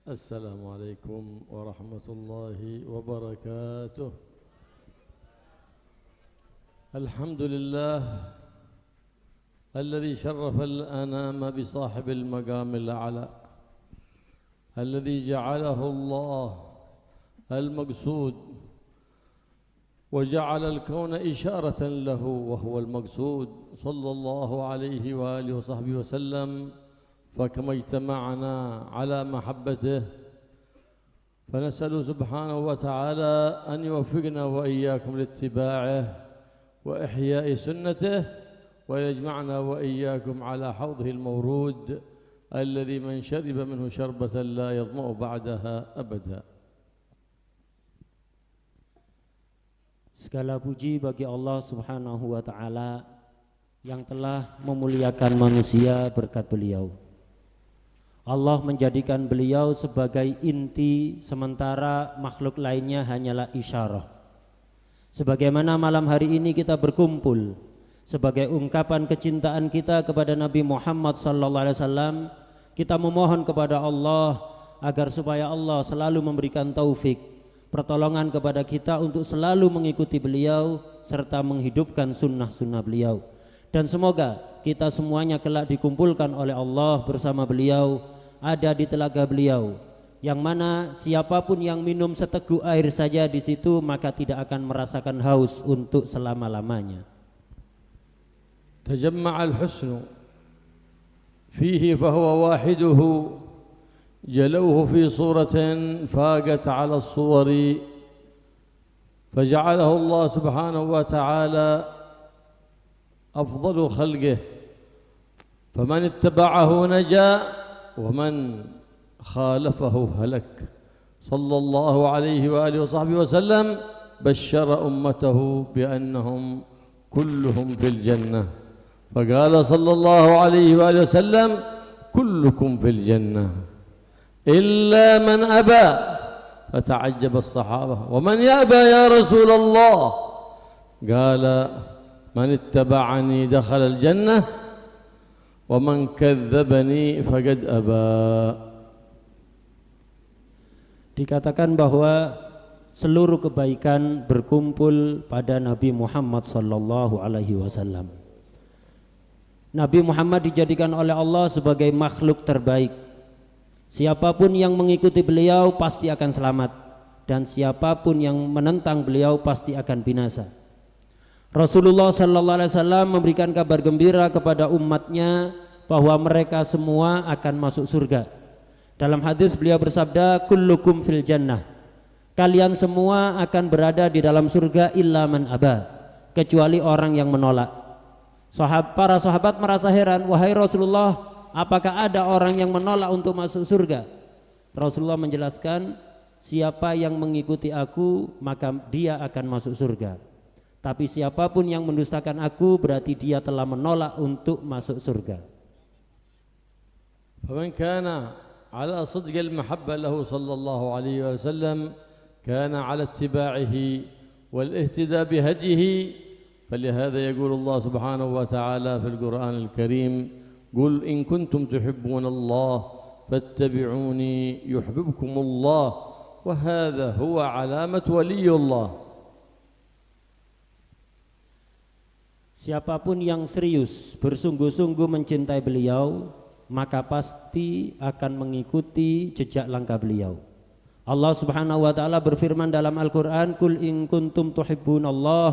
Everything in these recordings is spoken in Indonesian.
السلام عليكم ورحمة الله وبركاته. الحمد لله الذي شرف الأنام بصاحب المقام الأعلى، الذي جعله الله المقصود وجعل الكون إشارة له وهو المقصود، صلى الله عليه وآله وصحبه وسلم. فكما اجتمعنا على محبته فنسأل سبحانه وتعالى أن يوفقنا وإياكم لاتباعه وإحياء سنته، ويجمعنا وإياكم على حوضه المورود الذي من شرب منه شربة لا يظمأ بعدها أبدا. Segala puji bagi Allah Subhanahu wa Ta'ala yang telah memuliakan manusia berkat beliau. Allah menjadikan beliau sebagai inti, sementara makhluk lainnya hanyalah isyarah. Sebagaimana malam hari ini kita berkumpul sebagai ungkapan kecintaan kita kepada Nabi Muhammad SAW, kita memohon kepada Allah agar supaya Allah selalu memberikan taufik, pertolongan kepada kita untuk selalu mengikuti beliau serta menghidupkan sunnah-sunnah beliau. Dan semoga kita semuanya kelak dikumpulkan oleh Allah bersama beliau, ada di telaga beliau, yang mana siapapun yang minum seteguk air saja di situ maka tidak akan merasakan haus untuk selama-lamanya. تجمع الحسن فيه فهو واحده، جلوه في صورة فاقت على الصور، فجعله الله سبحانه وتعالى أفضل خلقه، فمن اتبعه نجا ومن خالفه هلك، صلى الله عليه وآله وصحبه وسلم. بشر أمته بأنهم كلهم في الجنة، فقال صلى الله عليه وآله وسلم: كلكم في الجنة إلا من أبى. فتعجب الصحابة: ومن يأبى يا رسول الله؟ قال: من اتبعني دخل الجنة ومن كذبني فقد أبى. Dikatakan bahwa seluruh kebaikan berkumpul pada Nabi Muhammad sallallahu alaihi wasallam. Nabi Muhammad dijadikan oleh Allah sebagai makhluk terbaik. Siapapun yang mengikuti beliau pasti akan selamat, dan siapapun yang menentang beliau pasti akan binasa. Rasulullah sallallahu alaihi wasallam memberikan kabar gembira kepada umatnya bahwa mereka semua akan masuk surga. Dalam hadis beliau bersabda, kullukum fil jannah, kalian semua akan berada di dalam surga illa man aba, kecuali orang yang menolak. Para sahabat merasa heran, wahai Rasulullah, apakah ada orang yang menolak untuk masuk surga? Rasulullah menjelaskan, siapa yang mengikuti aku maka dia akan masuk surga. Tapi siapapun yang mendustakan aku berarti dia telah menolak untuk masuk surga. فمن كان على صدق المحبة له صلى الله عليه وسلم كان على اتباعه والاهتداء بهديه، فلهذا يقول الله سبحانه وتعالى في القرآن الكريم: قل إن كنتم تحبون الله فاتبعوني يحببكم الله وهذا هو علامة ولي الله. Siapapun yang serius bersungguh-sungguh mencintai beliau maka pasti akan mengikuti jejak langkah beliau. Allah Subhanahu wa taala berfirman dalam Al-Qur'an, "Qul in kuntum tuhibbunallah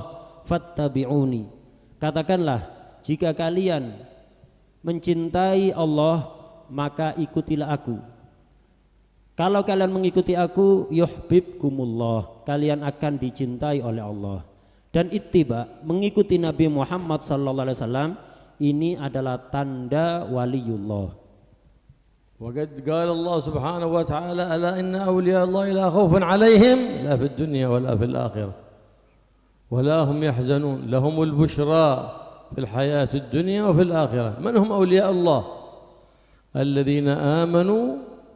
fattabi'uni." Katakanlah, jika kalian mencintai Allah maka ikutilah aku. Kalau kalian mengikuti aku, yuhibbukumullah, kalian akan dicintai oleh Allah. Dan ittiba, mengikuti Nabi Muhammad sallallahu alaihi wasallam, ini adalah tanda waliullah. وقد قال الله سبحانه وتعالى: ألا إن أولياء الله لا خوف عليهم لا في الدنيا ولا في الآخرة ولا هم يحزنون لهم البشرى في الحياة الدنيا وفي الآخرة. من هم أولياء الله؟ الذين آمنوا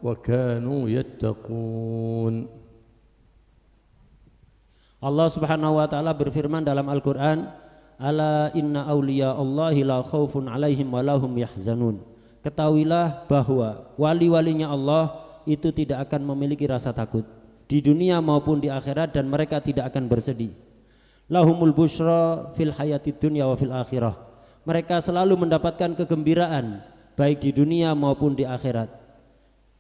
وكانوا يتقون. Allah Subhanahu wa taala berfirman dalam Al-Qur'an, ala inna awliya Allahi la khaufun alaihim wa lahum yahzanun. Ketahuilah bahwa wali-walinya Allah itu tidak akan memiliki rasa takut di dunia maupun di akhirat, dan mereka tidak akan bersedih. Lahumul busyra fil hayatid dunya wa fil akhirah. Mereka selalu mendapatkan kegembiraan baik di dunia maupun di akhirat.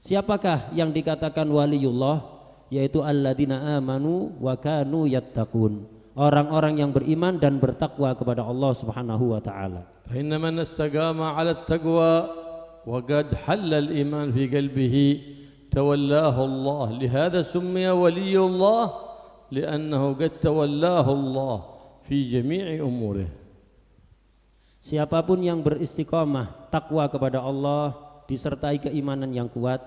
Siapakah yang dikatakan waliullah? Yaitu alladzina amanu wa kanu yattaqun, orang-orang yang beriman dan bertakwa kepada Allah Subhanahu wa taala. Inna man istaqama 'ala at-taqwa wa qad halla al-iman fi qalbihi tawallahu Allah. Lihadha summiya waliyullah li'annahu qad tawallahu Allah fi jami'i umurih. Siapapun yang beristiqamah takwa kepada Allah disertai keimanan yang kuat,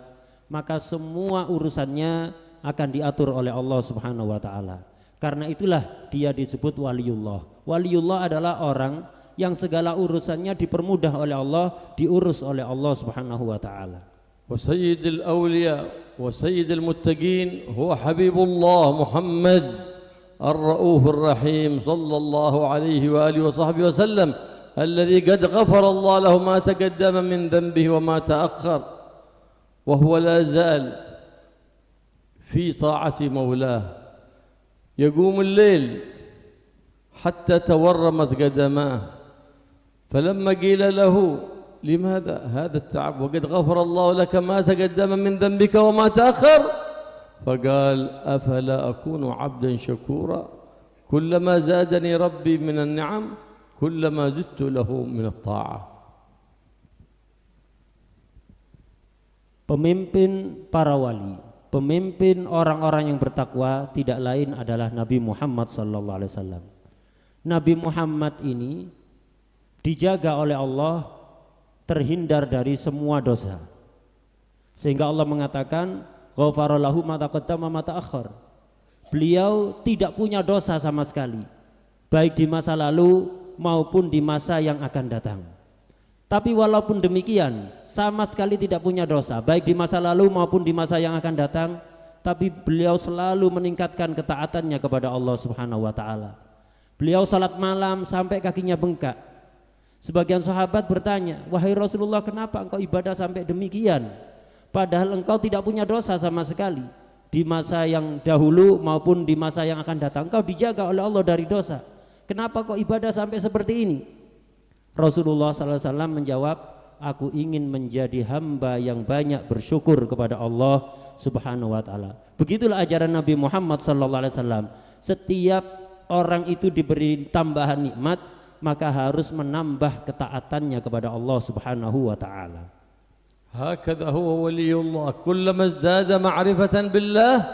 maka semua urusannya akan diatur oleh Allah Subhanahu wa taala. Karena itulah dia disebut waliullah. Waliullah adalah orang yang segala urusannya dipermudah oleh Allah, diurus oleh Allah Subhanahu wa taala. Wa sayyidul awliya wa sayyidul muttaqin huwa habibullah Muhammad ar-raufur rahim sallallahu alaihi wa alihi wa sahbihi wa sallam alladhi qad ghafara Allah lahu ma taqaddama min dhanbihi wa ma ta'akhkhar wa huwa la zal في طاعة مولاه يقوم الليل حتى تورمت قدماه فلما قيل له لماذا هذا التعب وقد غفر الله لك ما تقدم من ذنبك وما تأخر فقال أفلا أكون عبدا شكورا كلما زادني ربي من النعم كلما زدت له من الطاعة. Pemimpin para wali, pemimpin orang-orang yang bertakwa tidak lain adalah Nabi Muhammad sallallahu alaihi wasallam. Nabi Muhammad ini dijaga oleh Allah terhindar dari semua dosa. Sehingga Allah mengatakan ghafara lahu ma taqaddama ma ta'akhkhar. Beliau tidak punya dosa sama sekali, baik di masa lalu maupun di masa yang akan datang. Tapi walaupun demikian, sama sekali tidak punya dosa baik di masa lalu maupun di masa yang akan datang, tapi beliau selalu meningkatkan ketaatannya kepada Allah Subhanahu wa taala. Beliau salat malam sampai kakinya bengkak. Sebagian sahabat bertanya, "Wahai Rasulullah, kenapa engkau ibadah sampai demikian? Padahal engkau tidak punya dosa sama sekali di masa yang dahulu maupun di masa yang akan datang. Engkau dijaga oleh Allah dari dosa. Kenapa kau ibadah sampai seperti ini?" Rasulullah SAW menjawab, "Aku ingin menjadi hamba yang banyak bersyukur kepada Allah Subhanahu wa taala." Begitulah ajaran Nabi Muhammad SAW. Setiap orang itu diberi tambahan nikmat, maka harus menambah ketaatannya kepada Allah Subhanahu wa taala. Hakadha huwa waliyullah, kullama izdada ma'rifatan billah,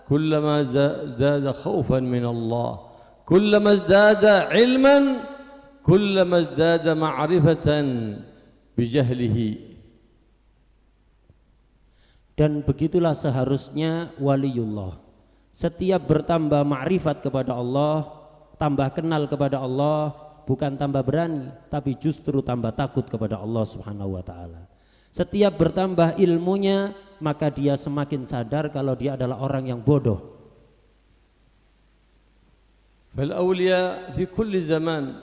kullama zada khaufan min Allah, kullama izdada ilman, kullama izdada ma'rifatan bijahlihi. Dan begitulah seharusnya waliullah. Setiap bertambah ma'rifat kepada Allah, tambah kenal kepada Allah, bukan tambah berani, tapi justru tambah takut kepada Allah Subhanahu wa taala. Setiap bertambah ilmunya, maka dia semakin sadar kalau dia adalah orang yang bodoh. Fal awliya fi kulli zaman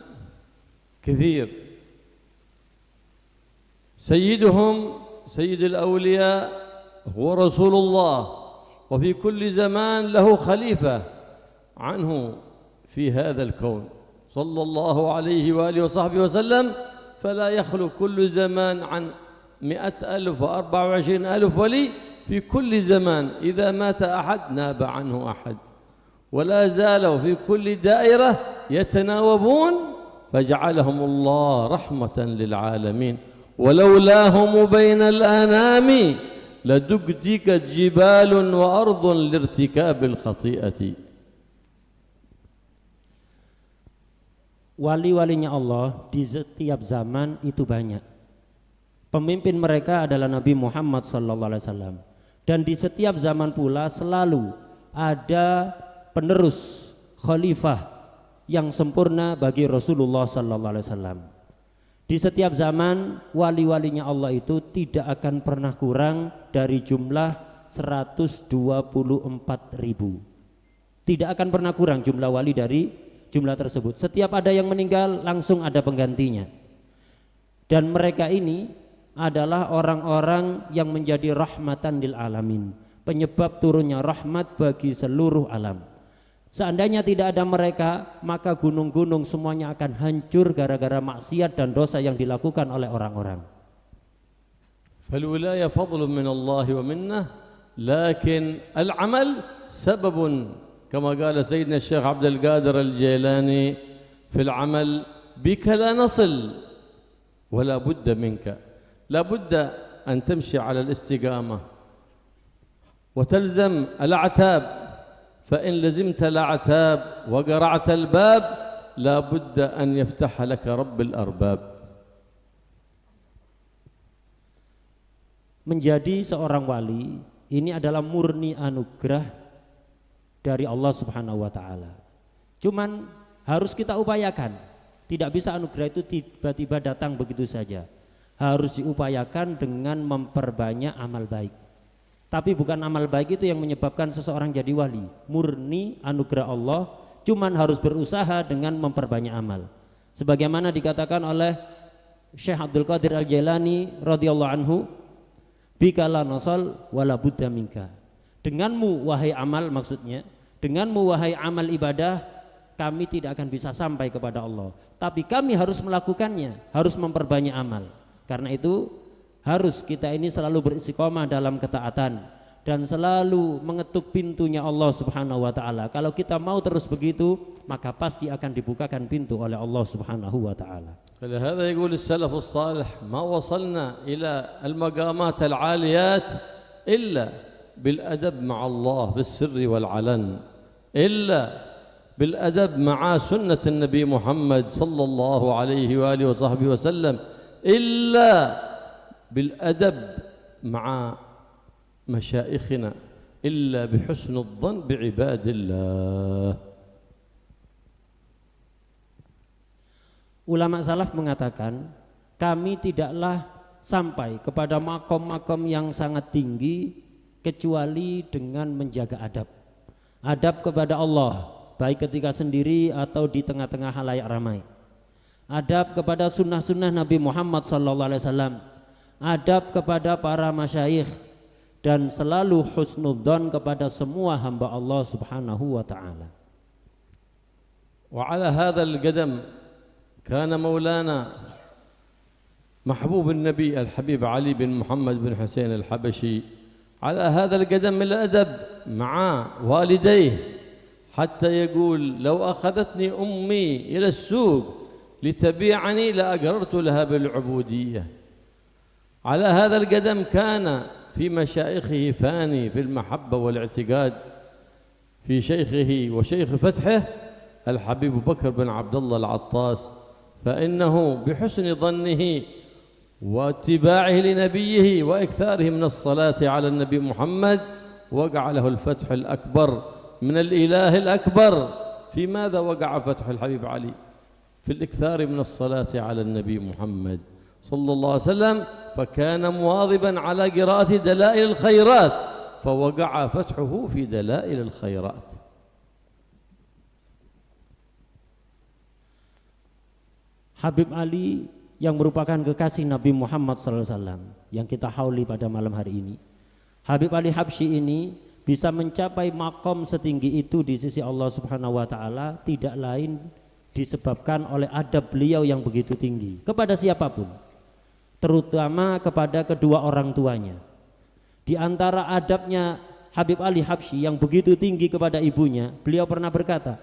كثير سيدهم سيد الأولياء هو رسول الله وفي كل زمان له خليفة عنه في هذا الكون صلى الله عليه وآله وصحبه وسلم فلا يخلو كل زمان عن 100,000 و24,000 ولي في كل زمان إذا مات أحد ناب عنه أحد ولا زالوا في كل دائرة يتناوبون فجعلهم الله رحمة للعالمين ولولاهم بين الأنام لدكدكت جبال وأرض لارتكاب الخطيئة. Wali-walinya Allah di setiap zaman itu banyak. Pemimpin mereka adalah Nabi Muhammad SAW. Dan di setiap zaman pula selalu ada penerus khalifah yang sempurna bagi Rasulullah SAW. Di setiap zaman wali-walinya Allah itu tidak akan pernah kurang dari jumlah 124.000. Tidak akan pernah kurang jumlah wali dari jumlah tersebut. Setiap ada yang meninggal langsung ada penggantinya. Dan mereka ini adalah orang-orang yang menjadi rahmatan lil alamin, penyebab turunnya rahmat bagi seluruh alam. Seandainya tidak ada mereka, maka gunung-gunung semuanya akan hancur gara-gara maksiat dan dosa yang dilakukan oleh orang-orang. فالولاية فضل من الله ومنه، لكن العمل سبب كما قال سيدنا الشيخ عبد القادر الجيلاني في العمل بك لا نصل ولا بد منك، لا بد أن تمشي على الاستقامة وتلزم الأعتاب، فإن لزمت الأعتاب وقرعت الباب لا بد أن يفتح لك رب الأرباب. Menjadi seorang wali ini adalah murni anugerah dari Allah Subhanahu wa taala. Cuman harus kita upayakan. Tidak bisa anugerah itu tiba-tiba datang begitu saja. Harus diupayakan dengan memperbanyak amal baik. Tapi bukan amal baik itu yang menyebabkan seseorang jadi wali. Murni anugerah Allah, cuman harus berusaha dengan memperbanyak amal. Sebagaimana dikatakan oleh Syekh Abdul Qadir Al-Jailani radhiyallahu anhu, bika la nasal wala budda minka. Denganmu wahai amal, maksudnya denganmu wahai amal ibadah, kami tidak akan bisa sampai kepada Allah, tapi kami harus melakukannya, harus memperbanyak amal. Karena itu harus kita ini selalu beristiqomah dalam ketaatan dan selalu mengetuk pintunya Allah Subhanahu wa taala. Kalau kita mau terus begitu, maka pasti akan dibukakan pintu oleh Allah Subhanahu wa taala. لهذا يقول السلف الصالح ما وصلنا إلى المقامات العاليات إلا بالأدب مع الله بالسر والعلن، إلا بالأدب مع سنة النبي محمد صلى الله عليه وآله وصحبه وسلم، إلا بالأدب مع مشايخنا، إلا بحسن الظن بعباد الله. Ulama salaf mengatakan kami tidaklah sampai kepada makom-makom yang sangat tinggi kecuali dengan menjaga adab. Adab kepada Allah, baik ketika sendiri atau di tengah-tengah halayak ramai. Adab kepada sunnah-sunnah Nabi Muhammad SAW. Adab kepada para masyayikh, dan selalu husnudzon kepada semua hamba Allah Subhanahu wa ta'ala. Wa ala hadzal qadam كان مولانا محبوب النبي الحبيب علي بن محمد بن حسين الحبشي على هذا القدم من الأدب مع والديه، حتى يقول لو أخذتني أمي إلى السوق لتبيعني لأقررت لها بالعبودية. على هذا القدم كان في مشايخه فاني في المحبة والاعتقاد، في شيخه وشيخ فتحه الحبيب بكر بن عبد الله العطاس، فإنه بحسن ظنه واتباعه لنبيه وإكثاره من الصلاة على النبي محمد وقع له الفتح الأكبر من الإله الأكبر. في ماذا وقع فتح الحبيب علي؟ في الإكثار من الصلاة على النبي محمد صلى الله عليه وسلم، فكان مواظبا على قراءة دلائل الخيرات فوقع فتحه في دلائل الخيرات. Habib Ali yang merupakan kekasih Nabi Muhammad SAW yang kita hauli pada malam hari ini, Habib Ali Habsyi ini bisa mencapai makom setinggi itu di sisi Allah Subhanahu wa taala tidak lain disebabkan oleh adab beliau yang begitu tinggi kepada siapapun, terutama kepada kedua orang tuanya. Di antara adabnya Habib Ali Habsyi yang begitu tinggi kepada ibunya, beliau pernah berkata,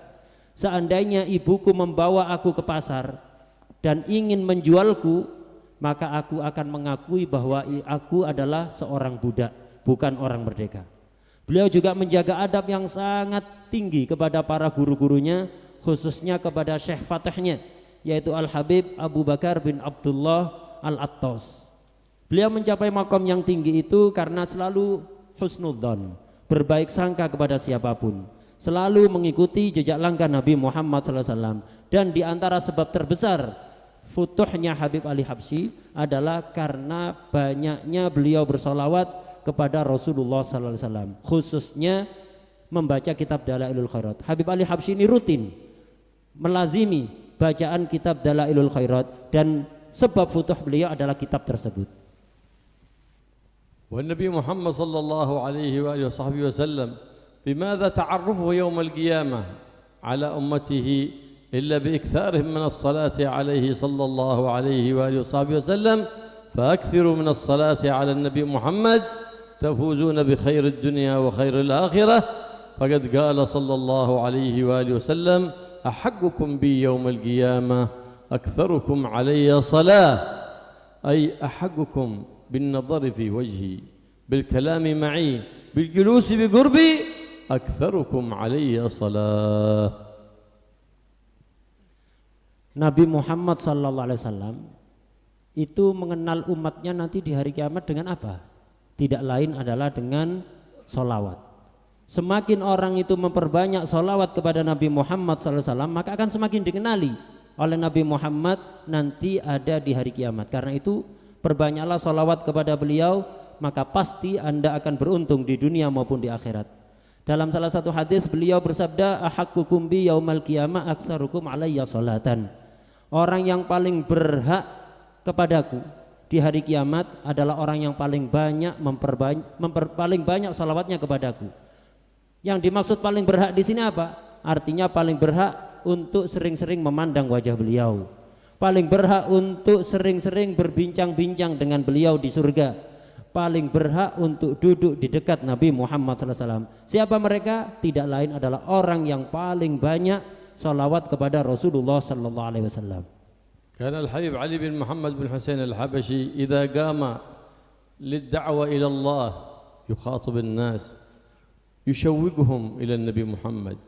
seandainya ibuku membawa aku ke pasar dan ingin menjualku, maka aku akan mengakui bahwa aku adalah seorang budak, bukan orang merdeka. Beliau juga menjaga adab yang sangat tinggi kepada para guru-gurunya, khususnya kepada Syekh Fatihnya, yaitu Al-Habib Abu Bakar bin Abdullah Al-Attas. Beliau mencapai makom yang tinggi itu karena selalu husnudzon, berbaik sangka kepada siapapun, selalu mengikuti jejak langkah Nabi Muhammad SAW. Dan di antara sebab terbesar futuhnya Habib Ali Habsyi adalah karena banyaknya beliau bersolawat kepada Rasulullah SAW, khususnya membaca kitab Dalailul Khairat. Habib Ali Habsyi ini rutin melazimi bacaan kitab Dalailul Khairat, dan sebab futuh beliau adalah kitab tersebut. والنبي محمد صلى الله عليه وآله وصحبه وسلم بماذا تعرفه يوم القيامة على أمته إلا بإكثارهم من الصلاة عليه صلى الله عليه وآله وصحبه وسلم فأكثروا من الصلاة على النبي محمد تفوزون بخير الدنيا وخير الآخرة فقد قال صلى الله عليه وآله وسلم أحقكم بي يوم القيامة أكثركم علي صلاة أي أحقكم بالنظر في وجهي بالكلام معي بالجلوس بقربي أكثركم علي صلاة. Nabi Muhammad sallallahu alaihi wasallam itu mengenal umatnya nanti di hari kiamat dengan apa? Tidak lain adalah dengan solawat. Semakin orang itu memperbanyak solawat kepada Nabi Muhammad sallallahu alaihi wasallam, maka akan semakin dikenali oleh Nabi Muhammad nanti ada di hari kiamat. Karena itu perbanyaklah solawat kepada beliau, maka pasti Anda akan beruntung di dunia maupun di akhirat. Dalam salah satu hadis beliau bersabda, ahaqqukum bi yaumal qiyamah aktsarukum alayya salatan. Orang yang paling berhak kepadaku di hari kiamat adalah orang yang paling banyak paling banyak salawatnya kepadaku. Yang dimaksud paling berhak di sini apa? Artinya paling berhak untuk sering-sering memandang wajah beliau, paling berhak untuk sering-sering berbincang-bincang dengan beliau di surga, paling berhak untuk duduk di dekat Nabi Muhammad SAW. Siapa mereka? Tidak lain adalah orang yang paling banyak salawat kepada Rasulullah sallallahu alaihi wasallam. كان الحبيب علي بن محمد بن حسين الحبشي إذا قام للدعوة إلى الله يخاطب الناس يشوقهم إلى النبي محمد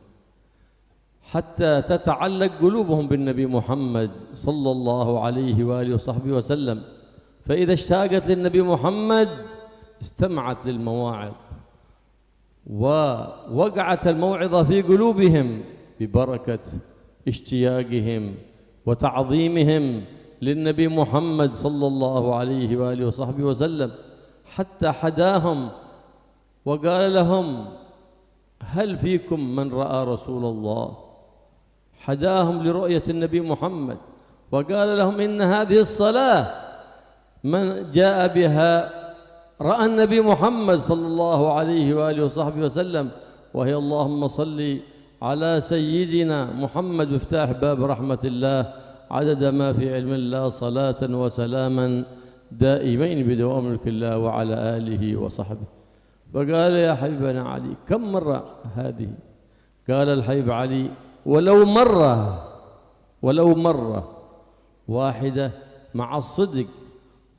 حتى تتعلق قلوبهم بالنبي محمد صلى الله عليه وآله وصحبه وسلم. فإذا اشتاقت للنبي محمد استمعت للمواعظ ووقعت الموعظة في قلوبهم ببركة اشتياقهم وتعظيمهم للنبي محمد صلى الله عليه وآله وصحبه وسلم حتى حداهم وقال لهم هل فيكم من رأى رسول الله؟ حداهم لرؤية النبي محمد وقال لهم إن هذه الصلاة من جاء بها رأى النبي محمد صلى الله عليه وآله وصحبه وسلم وهي اللهم صل على سيدنا محمد مفتاح باب رحمة الله عدد ما في علم الله صلاة وسلاما دائمين بدوام ملك الله وعلى آله وصحبه. فقال يا حبيبنا علي كم مرة هذه؟ قال الحبيب علي ولو مرة واحدة مع الصدق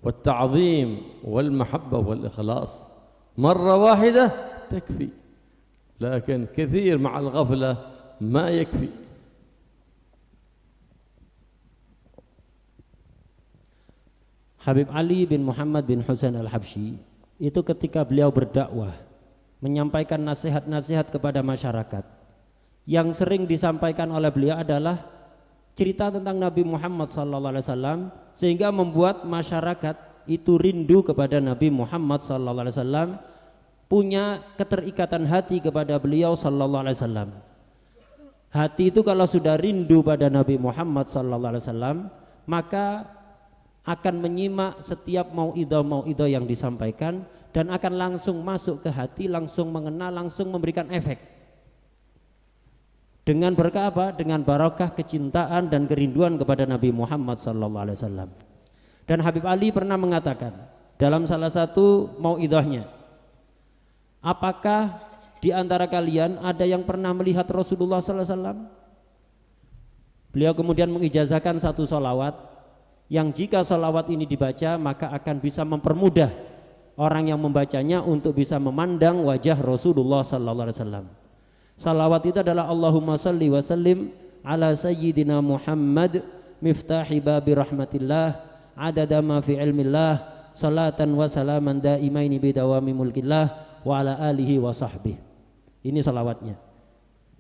والتعظيم والمحبة والإخلاص، مرة واحدة تكفي، لكن كثير مع الغفلة ما يكفي. Habib Ali bin Muhammad bin Husain al-Habsyi itu ketika beliau berdakwah menyampaikan nasihat-nasihat kepada masyarakat, yang sering disampaikan oleh beliau adalah cerita tentang Nabi Muhammad SAW, sehingga membuat masyarakat itu rindu kepada Nabi Muhammad SAW, punya keterikatan hati kepada beliau sallallahu alaihi wasallam. Hati itu kalau sudah rindu pada Nabi Muhammad sallallahu alaihi wasallam, maka akan menyimak setiap mauidhah yang disampaikan dan akan langsung masuk ke hati, langsung mengenal, langsung memberikan efek. Dengan berkah apa? Dengan barakah kecintaan dan kerinduan kepada Nabi Muhammad sallallahu alaihi wasallam. Dan Habib Ali pernah mengatakan dalam salah satu mauidhahnya, apakah di antara kalian ada yang pernah melihat Rasulullah sallallahu alaihi wasallam? Beliau kemudian mengijazahkan satu salawat yang jika salawat ini dibaca maka akan bisa mempermudah orang yang membacanya untuk bisa memandang wajah Rasulullah sallallahu alaihi wasallam. Salawat itu adalah Allahumma salli wa sallim ala sayyidina Muhammad miftahi babi rahmatillah adada ma fi ilmillah salatan wa salaman daimaini bidawami mulkillah wa ala alihi wa sahbihi. Ini salawatnya.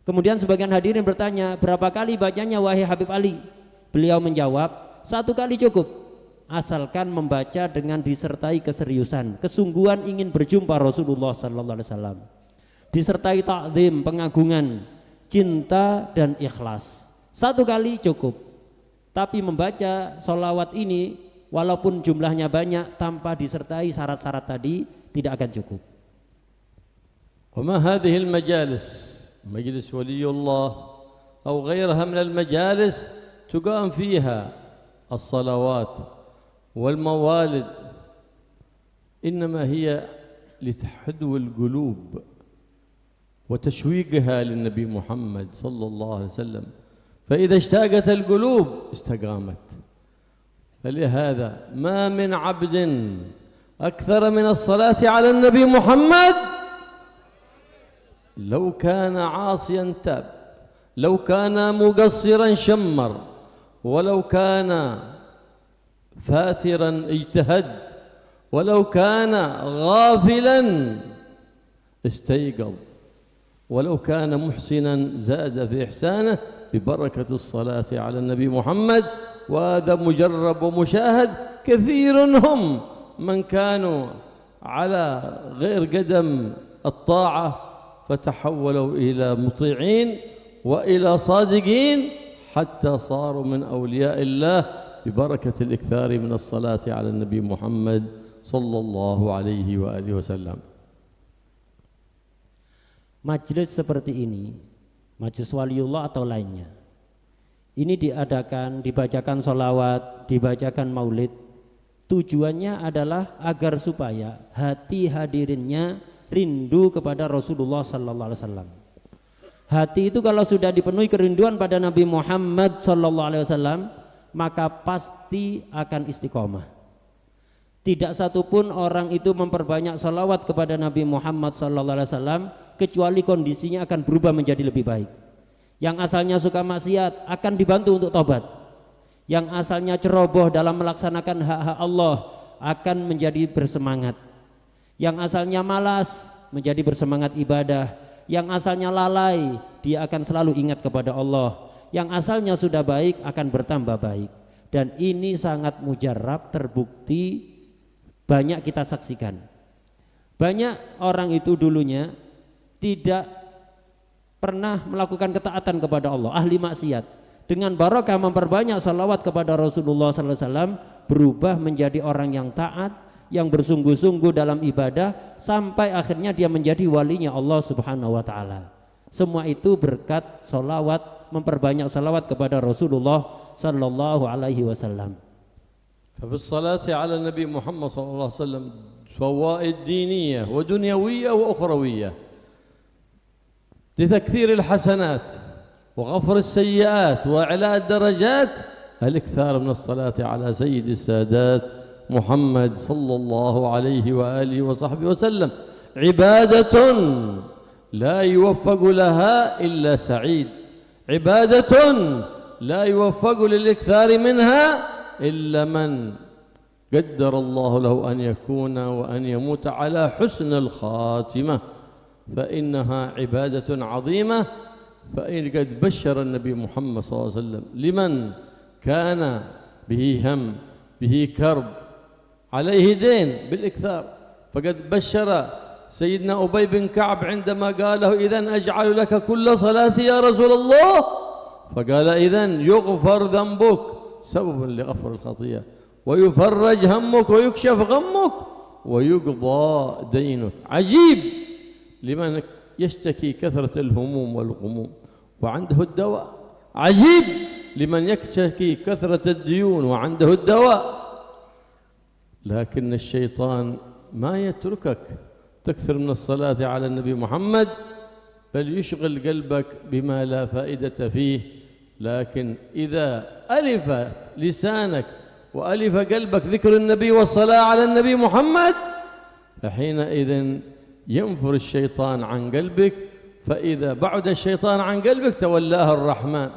Kemudian sebagian hadirin bertanya, berapa kali bacanya wahai Habib Ali? Beliau menjawab, 1 kali cukup, asalkan membaca dengan disertai keseriusan, kesungguhan ingin berjumpa Rasulullah sallallahu alaihi wasallam, disertai ta'zim, pengagungan, cinta dan ikhlas. 1 kali cukup. Tapi membaca salawat ini walaupun jumlahnya banyak tanpa disertai syarat-syarat tadi tidak akan cukup. وما هذه المجالس مجلس ولي الله أو غيرها من المجالس تقام فيها الصلوات والموالد، إنما هي لتحدو القلوب وتشويقها للنبي محمد صلى الله عليه وسلم، فإذا اشتاقت القلوب استقامت. فلهذا ما من عبد أكثر من الصلاة على النبي محمد لو كان عاصيا تاب، لو كان مقصرا شمر، ولو كان فاترا اجتهد، ولو كان غافلا استيقظ، ولو كان محسنا زاد في إحسانه ببركة الصلاة على النبي محمد. وهذا مجرب ومشاهد، كثير هم من كانوا على غير قدم الطاعة فتحولوا إلى مطيعين وإلى صادقين حتى صاروا من أولياء الله ببركة الإكثار من الصلاة على النبي محمد صلى الله عليه وآله وسلم. Majelis seperti ini, majelis waliullah atau lainnya, ini diadakan, dibacakan sholawat, dibacakan maulid, tujuannya adalah agar supaya hati hadirinnya rindu kepada Rasulullah sallallahu alaihi wasallam. Hati itu kalau sudah dipenuhi kerinduan pada Nabi Muhammad sallallahu alaihi wasallam, maka pasti akan istiqomah. Tidak satupun orang itu memperbanyak sholawat kepada Nabi Muhammad sallallahu alaihi wasallam kecuali kondisinya akan berubah menjadi lebih baik. Yang asalnya suka maksiat akan dibantu untuk tobat. Yang asalnya ceroboh dalam melaksanakan hak-hak Allah akan menjadi bersemangat. Yang asalnya malas menjadi bersemangat ibadah. Yang asalnya lalai, dia akan selalu ingat kepada Allah. Yang asalnya sudah baik akan bertambah baik. Dan ini sangat mujarab, terbukti, banyak kita saksikan. Banyak orang itu dulunya tidak pernah melakukan ketaatan kepada Allah, ahli maksiat. Dengan barokah memperbanyak salawat kepada Rasulullah sallallahu alaihi wasallam, berubah menjadi orang yang taat, yang bersungguh-sungguh dalam ibadah, sampai akhirnya dia menjadi walinya Allah Subhanahu wa taala. Semua itu berkat salawat, memperbanyak salawat kepada Rasulullah sallallahu alaihi wasallam. ففي الصلاة على النبي محمد صلى الله عليه وسلم فوائد دينية ودنيوية وأخروية لتكثير الحسنات وغفر السيئات وإعلاء الدرجات. الإكثار من الصلاة على سيد السادات محمد صلى الله عليه وآله وصحبه وسلم عبادة لا يوفق لها إلا سعيد، عبادة لا يوفق للإكثار منها إلا من قدر الله له أن يكون وأن يموت على حسن الخاتمة، فإنها عبادة عظيمة. فإن قد بشر النبي محمد صلى الله عليه وسلم لمن كان به هم به كرب عليه دين بالإكثار، فقد بشر سيدنا أبي بن كعب عندما قال له إذن أجعل لك كل صلاة يا رسول الله، فقال إذن يغفر ذنبك سبب لغفر الخطيئة ويفرج همك ويكشف غمك ويقضى دينك. عجيب لمن يشتكي كثرة الهموم والغموم وعنده الدواء، عجيب لمن يشتكي كثرة الديون وعنده الدواء. لكن الشيطان ما يتركك تكثر من الصلاة على النبي محمد، بل يشغل قلبك بما لا فائدة فيه. لكن إذا ألف لسانك وألف قلبك ذكر النبي والصلاة على النبي محمد، فحينئذ ينفر الشيطان عن قلبك، فإذا بعد الشيطان عن قلبك تولاه الرحمن،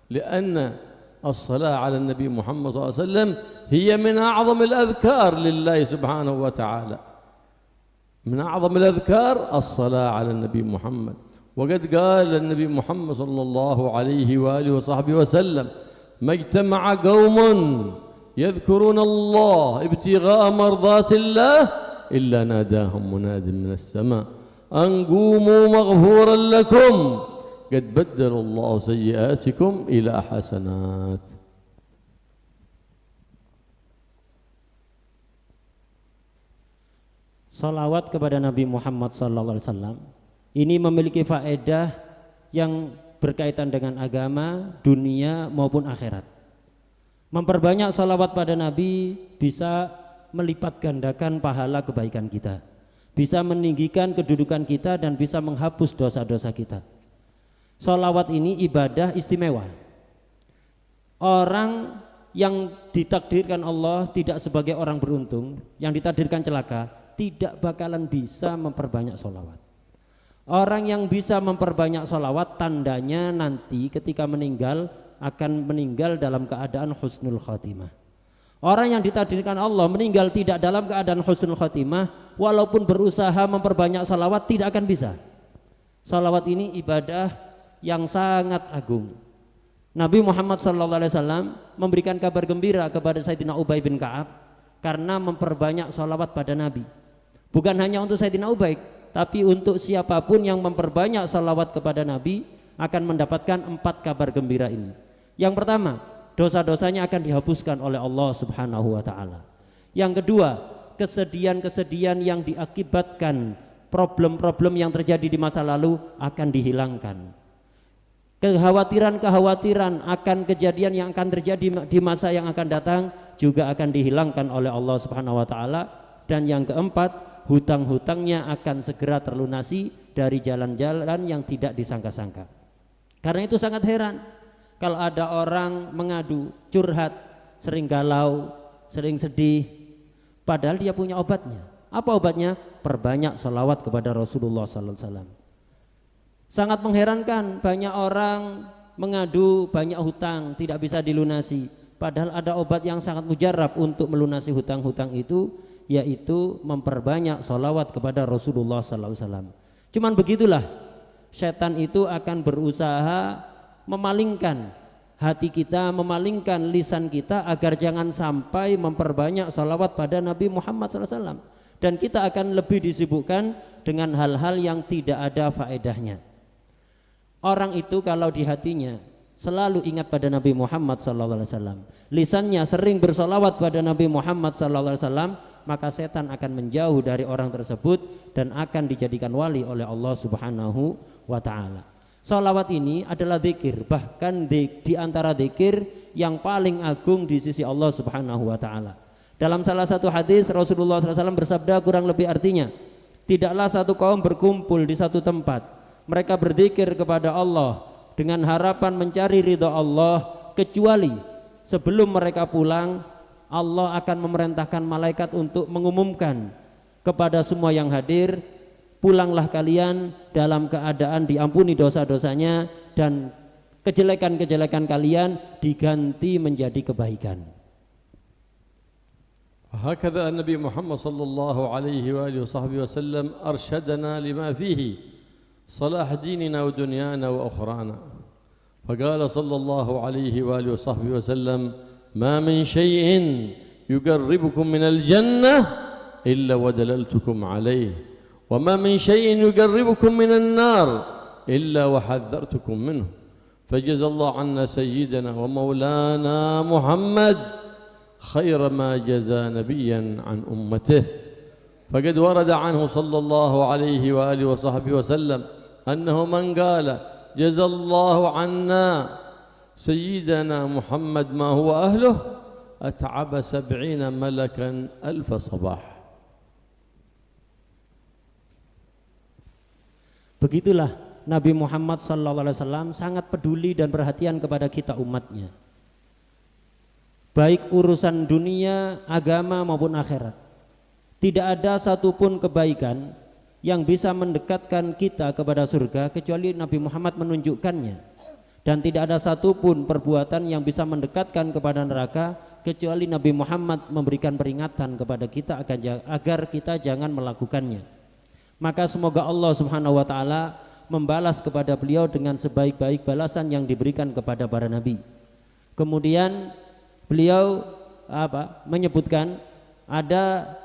لأن الصلاة على النبي محمد صلى الله عليه وسلم هي من أعظم الأذكار لله سبحانه وتعالى. من أعظم الأذكار الصلاة على النبي محمد. وقد قال النبي محمد صلى الله عليه وآله وصحبه وسلم ما اجتمع قوم يذكرون الله ابتغاء مرضات الله إلا ناداهم مناد من السماء أن قوموا مغفورا لكم قد بدل الله سيئاتكم إلى حسنات. Salawat kepada Nabi Muhammad SAW ini memiliki faedah yang berkaitan dengan agama, dunia maupun akhirat. Memperbanyak salawat pada Nabi bisa melipat gandakan pahala kebaikan kita, bisa meninggikan kedudukan kita dan bisa menghapus dosa-dosa kita. Salawat ini ibadah istimewa. Orang yang ditakdirkan Allah tidak sebagai orang beruntung, yang ditakdirkan celaka, tidak bakalan bisa memperbanyak sholawat. Orang yang bisa memperbanyak sholawat tandanya nanti ketika meninggal akan meninggal dalam keadaan husnul khotimah. Orang yang ditakdirkan Allah meninggal tidak dalam keadaan husnul khotimah, walaupun berusaha memperbanyak sholawat tidak akan bisa. Sholawat ini ibadah yang sangat agung. Nabi Muhammad SAW memberikan kabar gembira kepada Sayyidina Ubay bin Ka'ab karena memperbanyak sholawat pada Nabi. Bukan hanya untuk Sayyidina Ubay, tapi untuk siapapun yang memperbanyak salawat kepada Nabi akan mendapatkan 4 kabar gembira ini. Yang pertama, dosa-dosanya akan dihapuskan oleh Allah Subhanahu wa taala. Yang kedua, kesedihan-kesedihan yang diakibatkan problem-problem yang terjadi di masa lalu akan dihilangkan. Kekhawatiran-kekhawatiran akan kejadian yang akan terjadi di masa yang akan datang juga akan dihilangkan oleh Allah Subhanahu wa taala. Dan yang keempat, hutang-hutangnya akan segera terlunasi dari jalan-jalan yang tidak disangka-sangka. Karena itu sangat heran kalau ada orang mengadu, curhat, sering galau, sering sedih, padahal dia punya obatnya. Apa obatnya? Perbanyak sholawat kepada Rasulullah SAW. Sangat mengherankan, banyak orang mengadu banyak hutang tidak bisa dilunasi, padahal ada obat yang sangat mujarab untuk melunasi hutang-hutang itu, yaitu memperbanyak sholawat kepada Rasulullah SAW. Cuman begitulah, setan itu akan berusaha memalingkan hati kita, memalingkan lisan kita agar jangan sampai memperbanyak sholawat pada Nabi Muhammad SAW. Dan kita akan lebih disibukkan dengan hal-hal yang tidak ada faedahnya. Orang itu kalau di hatinya selalu ingat pada Nabi Muhammad SAW, lisannya sering bersolawat pada Nabi Muhammad SAW, maka setan akan menjauh dari orang tersebut dan akan dijadikan wali oleh Allah Subhanahu wa taala. Sholawat ini adalah zikir, bahkan di antara zikir yang paling agung di sisi Allah Subhanahu wa taala. Dalam salah satu hadis Rasulullah SAW bersabda kurang lebih artinya, tidaklah satu kaum berkumpul di satu tempat, mereka berzikir kepada Allah dengan harapan mencari ridha Allah, kecuali sebelum mereka pulang Allah akan memerintahkan malaikat untuk mengumumkan kepada semua yang hadir, pulanglah kalian dalam keadaan diampuni dosa-dosanya dan kejelekan-kejelekan kalian diganti menjadi kebaikan. هكذا النبي محمد صلى الله عليه وآله وصحبه وسلم أرشدنا لما فيه صلاح ديننا ودنيانا وأخرانا، فقال صلى الله عليه وآله وصحبه وسلم: ما من شيء يقربكم من الجنة إلا ودللتكم عليه، وما من شيء يقربكم من النار إلا وحذرتكم منه، فجزى الله عنا سيدنا ومولانا محمد خير ما جزى نبيا عن أمته. فقد ورد عنه صلى الله عليه وآله وصحبه وسلم أنه من قال جزى الله عنا سيدنا محمد ما هو أهله أتعب 70 ملكا 1000 صباح. Begitulah Nabi Muhammad SAW sangat peduli dan perhatian kepada kita umatnya, baik urusan dunia, agama maupun akhirat. Tidak ada satupun kebaikan yang bisa mendekatkan kita kepada surga kecuali Nabi Muhammad menunjukkannya. Dan tidak ada satupun perbuatan yang bisa mendekatkan kepada neraka kecuali Nabi Muhammad memberikan peringatan kepada kita agar kita jangan melakukannya. Maka semoga Allah Subhanahu wa taala membalas kepada beliau dengan sebaik-baik balasan yang diberikan kepada para nabi. Kemudian beliau menyebutkan ada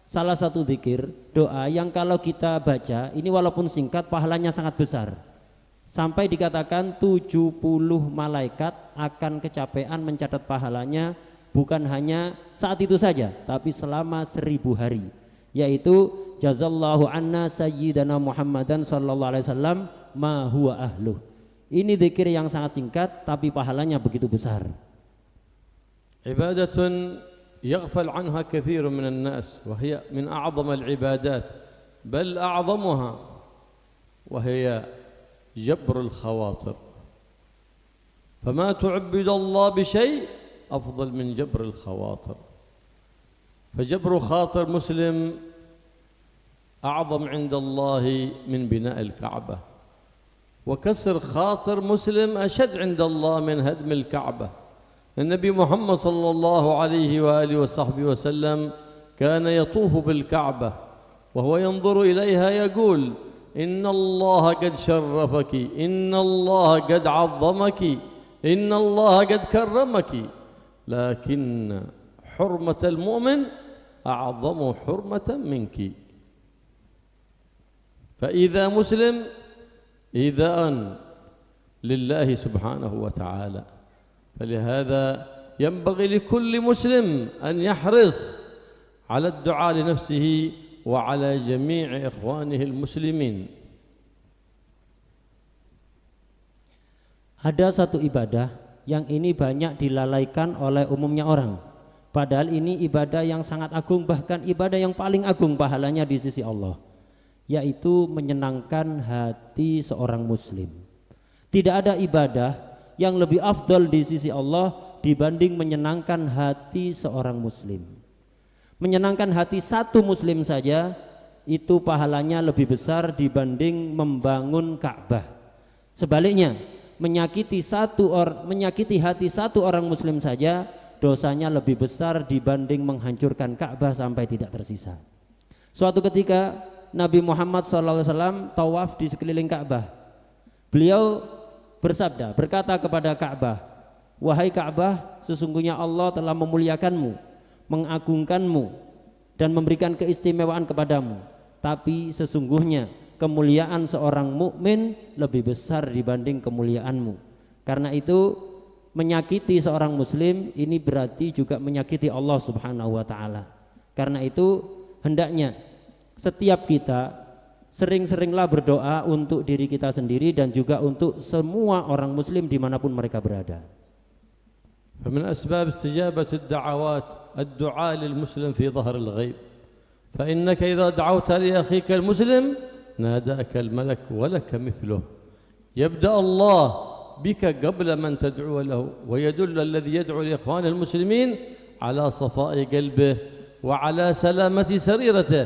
salah satu zikir, doa yang kalau kita baca ini walaupun singkat pahalanya sangat besar. Sampai dikatakan 70 malaikat akan kecapean mencatat pahalanya, bukan hanya saat itu saja tapi selama 1000 hari, yaitu jazallahu anna sayyidana Muhammadan sallallahu alaihi wasallam ma huwa ahluh. Ini zikir yang sangat singkat tapi pahalanya begitu besar. Ibadatun yaghfal anha katsirun minan nas wa hiya min a'zamil ibadat bal a'zamuha wa hiya jabrul khawatir. فما تعبد الله بشيء أفضل من جبر الخواطر. فجبر خاطر مسلم أعظم عند الله من بناء الكعبة، وكسر خاطر مسلم أشد عند الله من هدم الكعبة. النبي محمد صلى الله عليه وآله وصحبه وسلم كان يطوف بالكعبة وهو ينظر إليها يقول إن الله قد شرفك، إن الله قد عظمك، إن الله قد كرمك، لكن حرمة المؤمن أعظم حرمة منك. فإذا مسلم إيذاء لله سبحانه وتعالى، فلهذا ينبغي لكل مسلم أن يحرص على الدعاء لنفسه وعلى جميع إخوانه المسلمين. Ada satu ibadah yang ini banyak dilalaikan oleh umumnya orang. Padahal ini ibadah yang sangat agung, bahkan ibadah yang paling agung pahalanya di sisi Allah, yaitu menyenangkan hati seorang muslim. Tidak ada ibadah yang lebih afdal di sisi Allah dibanding menyenangkan hati seorang muslim. Menyenangkan hati satu muslim saja itu pahalanya lebih besar dibanding membangun Ka'bah. Sebaliknya, menyakiti hati satu orang muslim saja dosanya lebih besar dibanding menghancurkan Ka'bah sampai tidak tersisa. Suatu ketika Nabi Muhammad SAW tawaf di sekeliling Ka'bah. Beliau berkata kepada Ka'bah, wahai Ka'bah, sesungguhnya Allah telah memuliakanmu, mengagungkanmu dan memberikan keistimewaan kepadamu. Tapi sesungguhnya kemuliaan seorang mukmin lebih besar dibanding kemuliaanmu. Karena itu menyakiti seorang muslim ini berarti juga menyakiti Allah Subhanahu wa taala. Karena itu hendaknya setiap kita sering-seringlah berdoa untuk diri kita sendiri dan juga untuk semua orang muslim dimanapun mereka berada. فمن أسباب استجابة الدعوات الدعاء للمسلم في ظهر الغيب، فإنك إذا دعوت لأخيك المسلم ناداك الملك ولك مثله. يبدأ الله بك قبل من تدعو له، ويدل الذي يدعو لإخوان المسلمين على صفاء قلبه وعلى سلامة سريرته.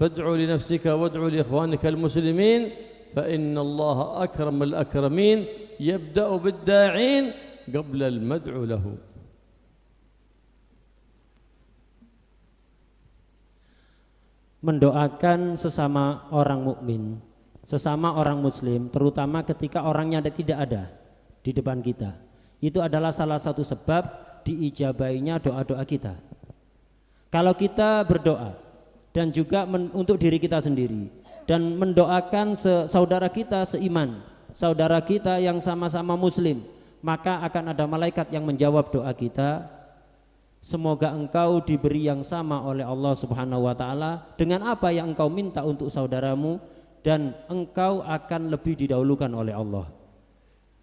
فادعوا لنفسك وادعوا لإخوانك المسلمين فإن الله أكرم الأكرمين يبدأ بالداعين قبل المدعو له. Mendoakan sesama orang mukmin, sesama orang muslim, terutama ketika orangnya tidak ada di depan kita, itu adalah salah satu sebab diijabainya doa-doa kita. Kalau kita berdoa dan juga untuk diri kita sendiri dan mendoakan saudara kita seiman, saudara kita yang sama-sama muslim, maka akan ada malaikat yang menjawab doa kita. Semoga engkau diberi yang sama oleh Allah Subhanahu wa taala dengan apa yang engkau minta untuk saudaramu, dan engkau akan lebih didahulukan oleh Allah.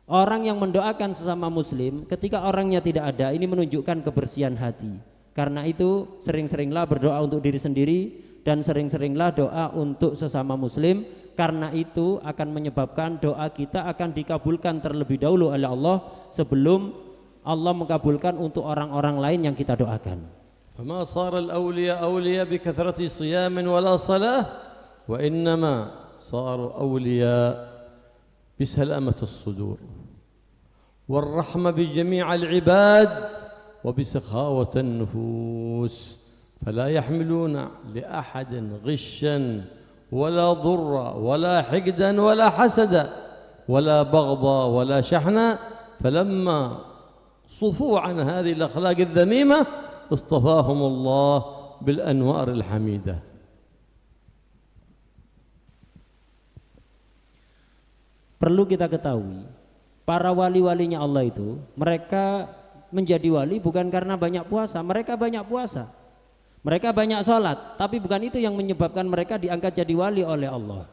Orang yang mendoakan sesama muslim ketika orangnya tidak ada, ini menunjukkan kebersihan hati. Karena itu sering-seringlah berdoa untuk diri sendiri dan sering-seringlah doa untuk sesama muslim. Karena itu akan menyebabkan doa kita akan dikabulkan terlebih dahulu oleh Allah sebelum Allah mengabulkan untuk orang-orang lain yang kita doakan. فما صار الأولياء أولياء بكثرة صيام ولا صلاة، وإنما صاروا أولياء بسلامة الصدور والرحمة بجميع العباد وبسخاوة النفوس، فلا يحملون لأحد غشا ولا ضرا ولا حقدا ولا حسدا ولا بغضا ولا شحنا. فلما صفوا عن هذه الأخلاق الذميمة اصطفاهم الله بالأنوار الحميدة. Perlu kita ketahui, para wali-walinya Allah itu mereka menjadi wali bukan karena banyak puasa. Mereka banyak puasa, Mereka banyak sholat, tapi bukan itu yang menyebabkan mereka diangkat jadi wali oleh Allah.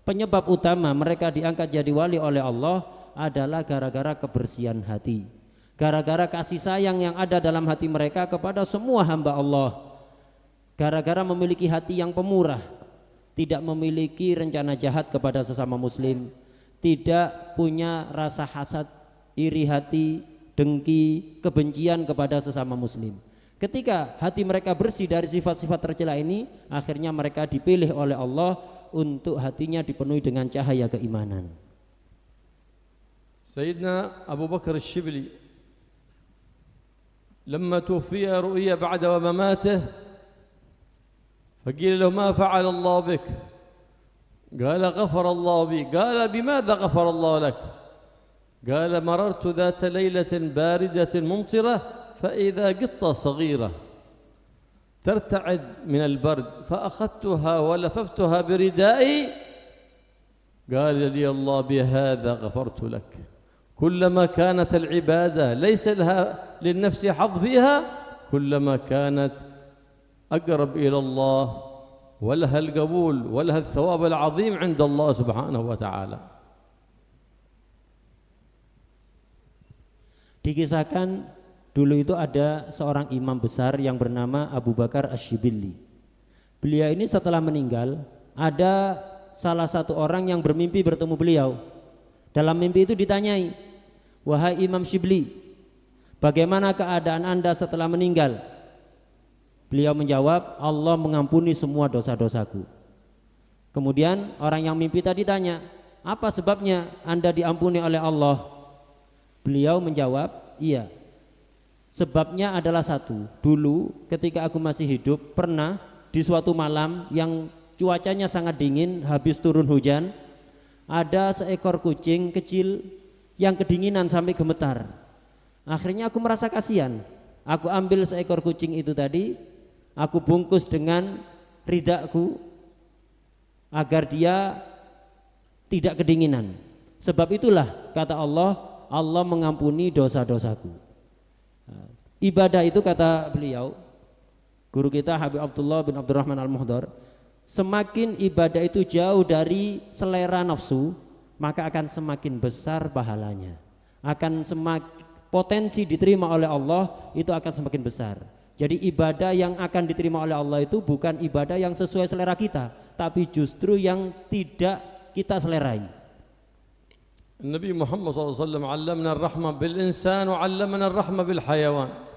Penyebab utama mereka diangkat jadi wali oleh Allah adalah gara-gara kebersihan hati, gara-gara kasih sayang yang ada dalam hati mereka kepada semua hamba Allah, gara-gara memiliki hati yang pemurah, tidak memiliki rencana jahat kepada sesama muslim, tidak punya rasa hasad, iri hati, dengki, kebencian kepada sesama muslim. Ketika hati mereka bersih dari sifat-sifat tercela ini, akhirnya mereka dipilih oleh Allah untuk hatinya dipenuhi dengan cahaya keimanan. Sayyidina Abu Bakar Al-Shibli لما توفي رؤيا بعد ومماته فقيل له ما فعل الله بك؟ قال غفر الله بي. قال بماذا غفر الله لك؟ قال مررت ذات ليلة باردة ممطرة فإذا قطة صغيرة ترتعد من البرد فأخذتها ولففتها بردائي قال لي الله بهذا غفرت لك. كلما كانت العبادة ليس لها للنفس حظ فيها كلما كانت أقرب إلى الله ولها القبول ولها الثواب العظيم عند الله سبحانه وتعالى. Dikisahkan dulu itu ada seorang imam besar yang bernama Abu Bakar Asy-Syibili. Beliau ini setelah meninggal, ada salah satu orang yang bermimpi bertemu beliau. Dalam mimpi itu ditanyai, "Wahai Imam Syibli, bagaimana keadaan Anda setelah meninggal?" Beliau menjawab, "Allah mengampuni semua dosa-dosaku." Kemudian orang yang mimpi tadi tanya, "Apa sebabnya Anda diampuni oleh Allah?" Beliau menjawab, "Iya, sebabnya adalah satu. Dulu ketika aku masih hidup, pernah di suatu malam yang cuacanya sangat dingin, habis turun hujan, ada seekor kucing kecil yang kedinginan sampai gemetar. Akhirnya aku merasa kasihan. Aku ambil seekor kucing itu tadi, aku bungkus dengan ridaku agar dia tidak kedinginan. Sebab itulah kata Allah, Allah mengampuni dosa-dosaku." Ibadah itu, kata beliau, guru kita Habib Abdullah bin Abdurrahman Al-Muhdar, semakin ibadah itu jauh dari selera nafsu, maka akan semakin besar pahalanya, akan semakin potensi diterima oleh Allah itu akan semakin besar. Jadi ibadah yang akan diterima oleh Allah itu bukan ibadah yang sesuai selera kita, tapi justru yang tidak kita selerai. النبي محمد صلى الله عليه وسلم علمنا الرحمة بالإنسان وعلمنا الرحمة بالحيوان.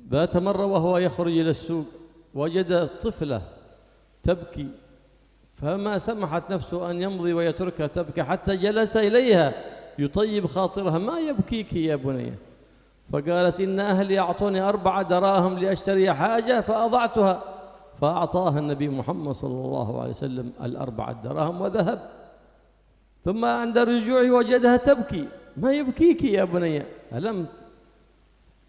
ذات مرة وهو يخرج إلى السوق وجد طفلة تبكي فما سمحت نفسه أن يمضي ويتركها تبكي حتى جلس إليها يطيب خاطرها. "ما يبكيك يا بني؟" فقالت: "إن أهلي أعطوني 4 دراهم لأشتري حاجة فأضعتها." فأعطاها النبي محمد صلى الله عليه وسلم 4 دراهم وذهب. ثم عند رجوعه وجدها تبكي. "ما يبكيك يا بني؟ ألم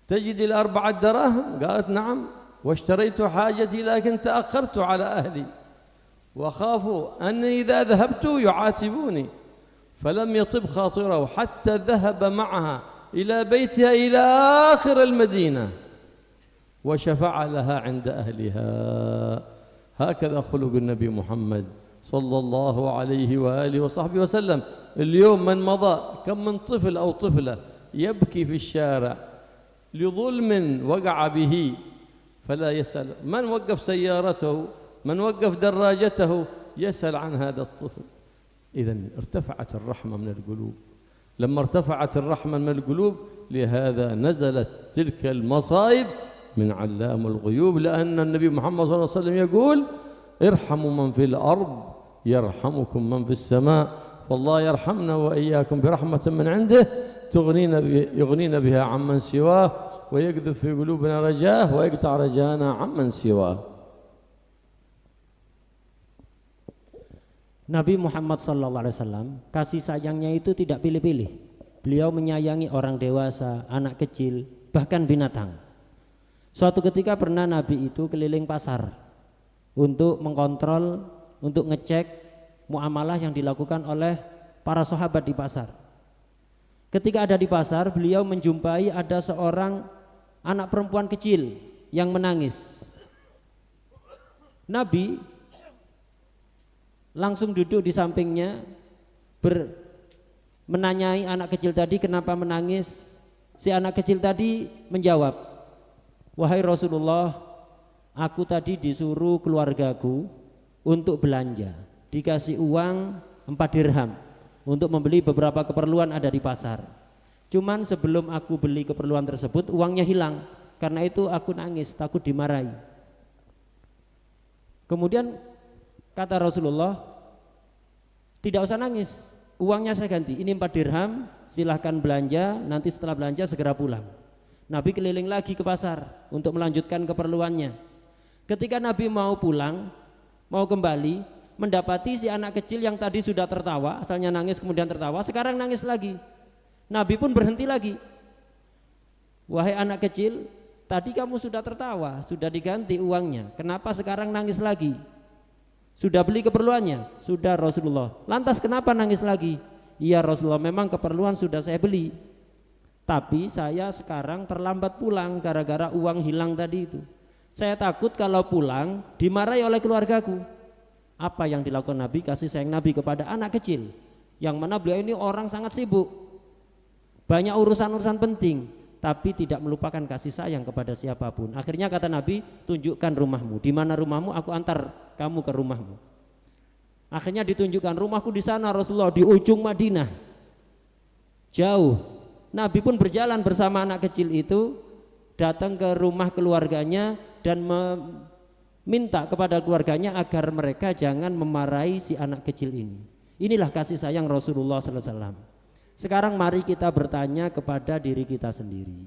تجد 4 دراهم؟" قالت: "نعم، واشتريت حاجتي لكن تأخرت على أهلي وخافوا أني إذا ذهبت يعاتبوني." فلم يطب خاطره حتى ذهب معها إلى بيتها إلى آخر المدينة وشفع لها عند أهلها. هكذا خلق النبي محمد صلى الله عليه وآله وصحبه وسلم. اليوم من مضى كم من طفل أو طفلة يبكي في الشارع لظلم وقع به فلا يسأل من وقف سيارته، من وقف دراجته، يسأل عن هذا الطفل. إذن ارتفعت الرحمة من القلوب. لما ارتفعت الرحمة من القلوب لهذا نزلت تلك المصائب من علام الغيوب، لأن النبي محمد صلى الله عليه وسلم يقول: ارحموا من في الأرض يرحمكم من في السماء. فالله يرحمنا وإياكم برحمة من عنده يغنينا بها عمن سواه ويقذف في قلوبنا رجاه ويقطع رجانا عمن سواه. Nabi Muhammad SAW kasih sayangnya itu tidak pilih-pilih. Beliau menyayangi orang dewasa, anak kecil, bahkan binatang. Suatu ketika pernah Nabi itu keliling pasar untuk mengkontrol, untuk ngecek muamalah yang dilakukan oleh para sahabat di pasar. Ketika ada di pasar, beliau menjumpai ada seorang anak perempuan kecil yang menangis. Nabi langsung duduk di sampingnya, menanyai anak kecil tadi kenapa menangis. Si anak kecil tadi menjawab, wahai Rasulullah, aku tadi disuruh keluargaku untuk belanja, dikasih uang 4 dirham untuk membeli beberapa keperluan ada di pasar. Cuman sebelum aku beli keperluan tersebut uangnya hilang, karena itu aku nangis takut dimarahi. Kemudian kata Rasulullah, tidak usah nangis, uangnya saya ganti, ini 4 dirham, silahkan belanja, nanti setelah belanja segera pulang. Nabi keliling lagi ke pasar untuk melanjutkan keperluannya. Ketika Nabi mau pulang, mau kembali, mendapati si anak kecil yang tadi sudah tertawa, asalnya nangis kemudian tertawa, sekarang nangis lagi. Nabi pun berhenti lagi. Wahai anak kecil, tadi kamu sudah tertawa, sudah diganti uangnya, kenapa sekarang nangis lagi? Sudah beli keperluannya? Sudah Rasulullah. Lantas kenapa nangis lagi? Iya Rasulullah, memang keperluan sudah saya beli, tapi saya sekarang terlambat pulang gara-gara uang hilang tadi itu. Saya takut kalau pulang dimarahi oleh keluargaku. Apa yang dilakukan Nabi? Kasih sayang Nabi kepada anak kecil, yang mana beliau ini orang sangat sibuk, banyak urusan-urusan penting, tapi tidak melupakan kasih sayang kepada siapapun. Akhirnya kata Nabi, tunjukkan rumahmu, di mana rumahmu, aku antar kamu ke rumahmu. Akhirnya ditunjukkan rumahku di sana Rasulullah, di ujung Madinah, jauh. Nabi pun berjalan bersama anak kecil itu, datang ke rumah keluarganya dan meminta kepada keluarganya agar mereka jangan memarahi si anak kecil ini. Inilah kasih sayang Rasulullah SAW. Sekarang mari kita bertanya kepada diri kita sendiri.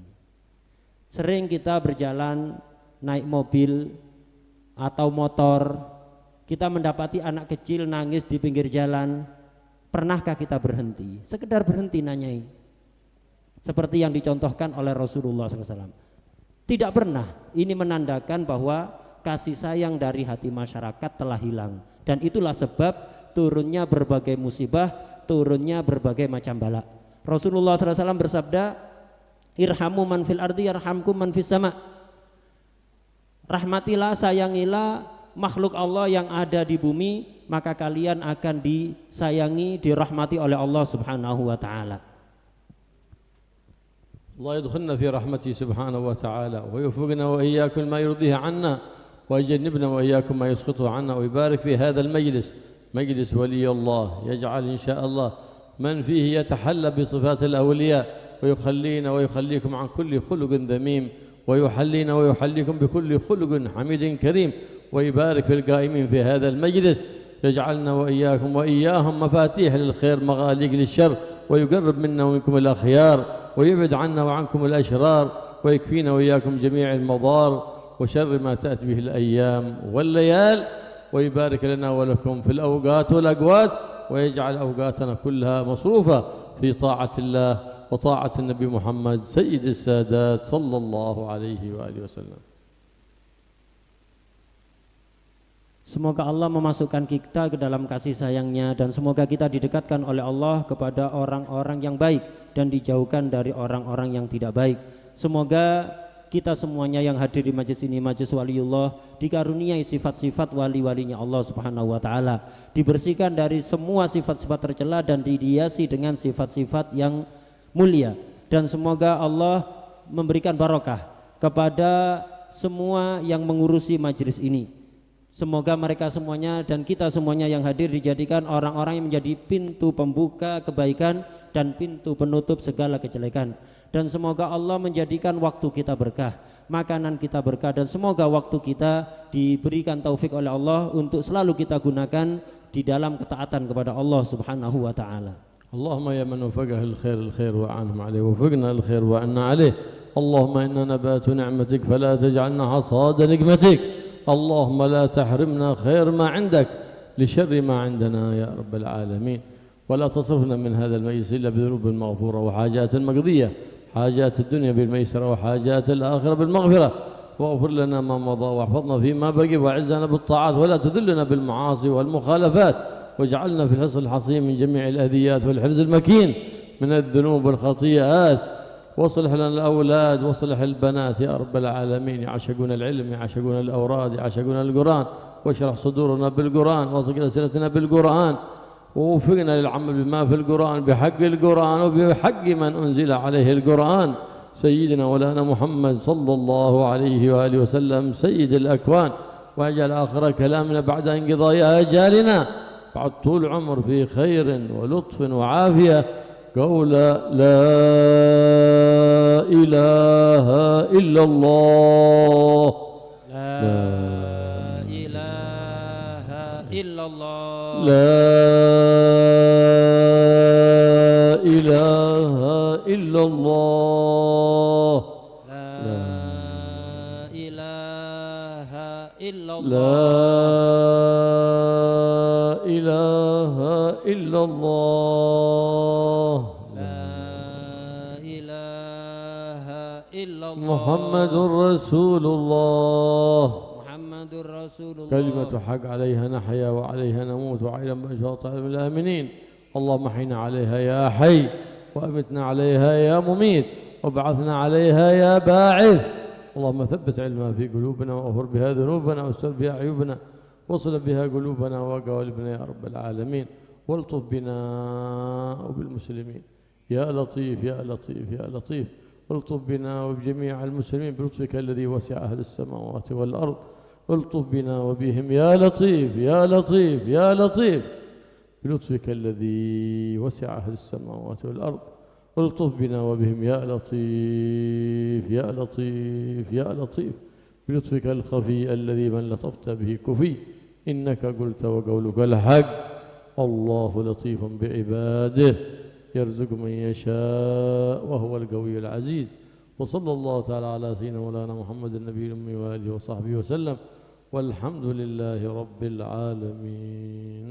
Sering kita berjalan naik mobil atau motor, kita mendapati anak kecil nangis di pinggir jalan. Pernahkah kita berhenti? Sekedar berhenti nanyai, seperti yang dicontohkan oleh Rasulullah SAW. Tidak pernah. Ini menandakan bahwa kasih sayang dari hati masyarakat telah hilang, dan itulah sebab turunnya berbagai musibah, turunnya berbagai macam bala. Rasulullah SAW bersabda, irhamu man fil ardi yarhamkum man fis sama. Rahmatilah, sayangilah makhluk Allah yang ada di bumi, maka kalian akan disayangi, dirahmati oleh Allah Subhanahu wa taala. الله يدخلنا في رحمته سبحانه وتعالى ويوفقنا وإياكم ما يرضيه عنا ويجنبنا وإياكم ما يسخطه عنا ويبارك في هذا المجلس، مجلس ولي الله، يجعل إن شاء الله من فيه يتحلى بصفات الأولياء ويخلينا ويخليكم عن كل خلق ذميم ويحلينا ويحليكم بكل خلق حميد كريم ويبارك في القائمين في هذا المجلس، يجعلنا وإياكم وإياهم مفاتيح للخير مغاليق للشر ويقرب منا ومنكم الأخيار ويبعد عنا وعنكم الأشرار ويكفينا وإياكم جميع المضار وشر ما تأتي به الأيام والليال ويبارك لنا ولكم في الأوقات والأقوات ويجعل أوقاتنا كلها مصروفة في طاعة الله وطاعة النبي محمد سيد السادات صلى الله عليه وآله وسلم. Semoga Allah memasukkan kita ke dalam kasih sayangnya, dan semoga kita didekatkan oleh Allah kepada orang-orang yang baik dan dijauhkan dari orang-orang yang tidak baik. Semoga kita semuanya yang hadir di majelis ini, majelis waliullah, dikaruniai sifat-sifat wali-walinya Allah Subhanahu wa taala, dibersihkan dari semua sifat-sifat tercela dan dihiasi dengan sifat-sifat yang mulia. Dan semoga Allah memberikan barokah kepada semua yang mengurusi majelis ini. Semoga mereka semuanya dan kita semuanya yang hadir dijadikan orang-orang yang menjadi pintu pembuka kebaikan dan pintu penutup segala kejelekan. Dan semoga Allah menjadikan waktu kita berkah, makanan kita berkah, dan semoga waktu kita diberikan taufik oleh Allah untuk selalu kita gunakan di dalam ketaatan kepada Allah Subhanahu wa taala. Allahumma ya man wafaqahu al-khair wa anhum alayhi wa wafaqna al-khair wa anna alayhi. Allahumma inna nabatu ni'matik fala taj'alna hasada nikmatik. اللهم لا تحرمنا خير ما عندك لشر ما عندنا يا رب العالمين، ولا تصرفنا من هذا المجلس إلا بذنوب مغفورة وحاجات مقضية، حاجات الدنيا بالميسرة وحاجات الآخرة بالمغفرة، واغفر لنا ما مضى واحفظنا فيما بقي وأعزنا بالطاعات ولا تذلنا بالمعاصي والمخالفات، واجعلنا في الحصن الحصين من جميع الأذيات والحرز المكين من الذنوب والخطيئات، واصلح لنا الأولاد واصلح البنات يا رب العالمين، يعشقون العلم يعشقون الأوراد يعشقون القرآن، واشرح صدورنا بالقرآن واصلح ألسنتنا بالقرآن ووفقنا للعمل بما في القرآن بحق القرآن وبحق من أنزل عليه القرآن سيدنا ولانا محمد صلى الله عليه وآله وسلم سيد الأكوان، واجعل آخر كلامنا بعد انقضاء آجالنا بعد طول عمر في خير ولطف وعافية قول لا إله إلا الله. لا إله إلا الله. لا إله إلا الله. لا إله إلا الله. لا إله إلا الله. لا إله إلا الله. محمد رسول الله. محمد رسول الله. كلمة حق عليها نحيا وعليها نموت وعلى بشرط الآمنين. اللهم احينا عليها يا حي وأمتنا عليها يا مميت وابعثنا عليها يا باعث. اللهم ثبت علمها في قلوبنا واغفر بها ذنوبنا واستر بها عيوبنا وصل بها قلوبنا وقوالبنا يا رب العالمين، والطف بنا وبالمسلمين يا لطيف يا لطيف يا لطيف. الطف بنا وبجميع المسلمين بلطفك الذي وسع أهل السماوات والأرض. الطف بنا وبهم يا لطيف يا لطيف يا لطيف بلطفك الذي وسع أهل السماوات والأرض. الطف بنا وبهم يا لطيف يا لطيف يا لطيف بلطفك الخفي الذي من لطفت به كفي. إنك قلت وقولك الحق. الله لطيف بعباده يرزق من يشاء وهو القوي العزيز. وصلى الله تعالى على سيدنا مولانا محمد النبي الأمي وآله وصحبه وسلم، والحمد لله رب العالمين.